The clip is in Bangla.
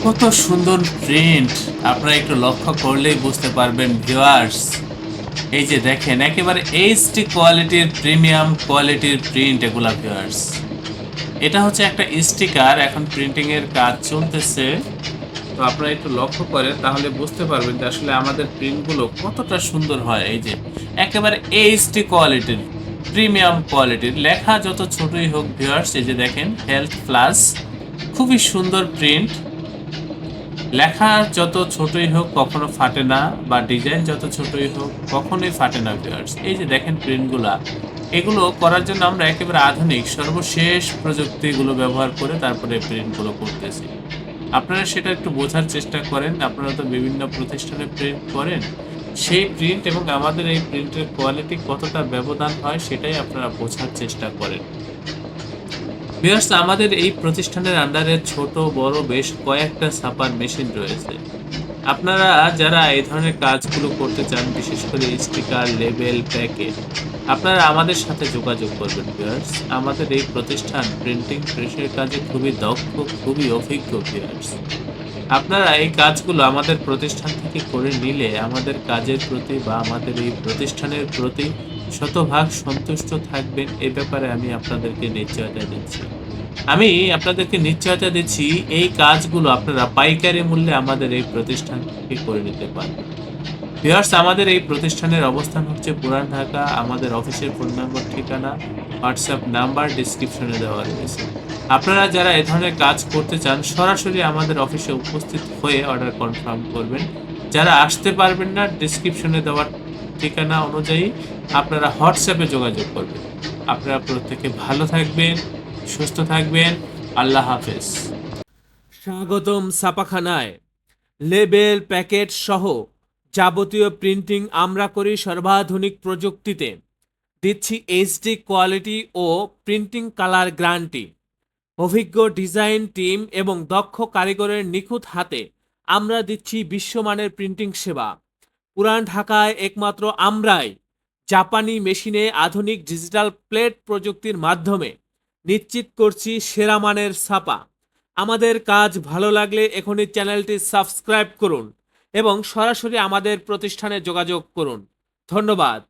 কত সুন্দর প্রিন্ট! আপনারা একটু লক্ষ্য করলেই বুঝতে পারবেন ভিউয়ার্স। এই যে দেখেন একেবারে এইচডি কোয়ালিটির প্রিমিয়াম কোয়ালিটির প্রিন্ট এগুলা ভিউয়ার্স। এটা হচ্ছে একটা স্টিকার, এখন প্রিন্টিং এর কাজ চলতেছে। তো আপনারা একটু লক্ষ্য করেন তাহলে বুঝতে পারবেন যে আসলে আমাদের প্রিন্টগুলো কতটা সুন্দর হয়। এই যে একেবারে এইচডি কোয়ালিটির প্রিমিয়াম কোয়ালিটির, লেখা যত ছোটই হোক ভিউয়ার্স, এই যে দেখেন হেলথ প্লাস, খুবই সুন্দর প্রিন্ট। লেখা যত ছোটই হোক কখনো ফাটে না, বা ডিজাইন যত ছোটই হোক কখনোই ফাটে না ভিউয়ার্স। এই যে দেখেন প্রিন্টগুলা, এগুলো করার জন্য আমরা একেবারে আধুনিক সর্বশেষ প্রযুক্তিগুলো ব্যবহার করে তারপরে প্রিন্টগুলো করতেছি। আপনারা সেটা একটু বোঝার চেষ্টা করেন। আপনারা তো বিভিন্ন প্রতিষ্ঠানে প্রিন্ট করেন, সেই প্রিন্ট এবং আমাদের এই প্রিন্টের কোয়ালিটি কতটা ব্যবধান হয় সেটাই আপনারা বোঝার চেষ্টা করেন। ভিউয়ার্স, আমাদের এই প্রতিষ্ঠানের আন্ডারে ছোট বড় বেশ কয়েকটা ছাপার মেশিন রয়েছে। আপনারা যারা এই ধরনের কাজগুলো করতে চান, বিশেষ করে স্টিকার, লেবেল, প্যাকেট, আপনারা আমাদের সাথে যোগাযোগ করবেন ভিউয়ার্স। আমাদের এই প্রতিষ্ঠান প্রিন্টিং প্রেসের কাজে খুবই দক্ষ, খুবই অভিজ্ঞ ভিউয়ার্স। আপনারা এই কাজগুলো আমাদের প্রতিষ্ঠান থেকে করে নিলে আমাদের কাজের প্রতি বা আমাদের এই প্রতিষ্ঠানের প্রতি শতভাগ সন্তুষ্ট থাকবেন, এ ব্যাপারে আমি আপনাদেরকে নিশ্চয়তা দিচ্ছি। আমি আপনাদেরকে নিশ্চয়তা দিচ্ছি এই কাজগুলো আপনারা পাইকারি মূল্যে আমাদের এই প্রতিষ্ঠান থেকে করে নিতে পারবেন। ভিউয়ার্স, আমাদের এই প্রতিষ্ঠানের অবস্থান হচ্ছে পুরান ঢাকা। আমাদের অফিসের ফোন নম্বর, ঠিকানা, হোয়াটসঅ্যাপ নাম্বার ডেসক্রিপশনে দেওয়া রয়েছে। আপনারা যারা এ ধরনের কাজ করতে চান সরাসরি আমাদের অফিসে উপস্থিত হয়ে অর্ডার কনফার্ম করবেন। যারা আসতে পারবেন না, ডেসক্রিপশনে দেওয়া ঠিকানা অনুযায়ী আপনারা হোয়াটসঅ্যাপে যোগাযোগ করবেন। আপনারা প্রত্যেকে ভালো থাকবেন, সুস্থ থাকবেন। আল্লাহ হাফেজ। স্বাগতম ছাপাখানায়। লেবেল, প্যাকেট সহ যাবতীয় প্রিন্টিং আমরা করি সর্বাধুনিক প্রযুক্তিতে। দিচ্ছি এইচডি কোয়ালিটি ও প্রিন্টিং কালার গ্যারান্টি। অভিজ্ঞ ডিজাইন টিম এবং দক্ষ কারিগরের নিখুঁত হাতে আমরা দিচ্ছি বিশ্বমানের প্রিন্টিং সেবা। পুরান ঢাকায় একমাত্র আমরাই জাপানি মেশিনে আধুনিক ডিজিটাল প্লেট প্রযুক্তির মাধ্যমে নিশ্চিত করছি সেরা মানের ছাপা। আমাদের কাজ ভালো লাগলে এখনই চ্যানেলটি সাবস্ক্রাইব করুন এবং সরাসরি আমাদের প্রতিষ্ঠানে যোগাযোগ করুন। ধন্যবাদ।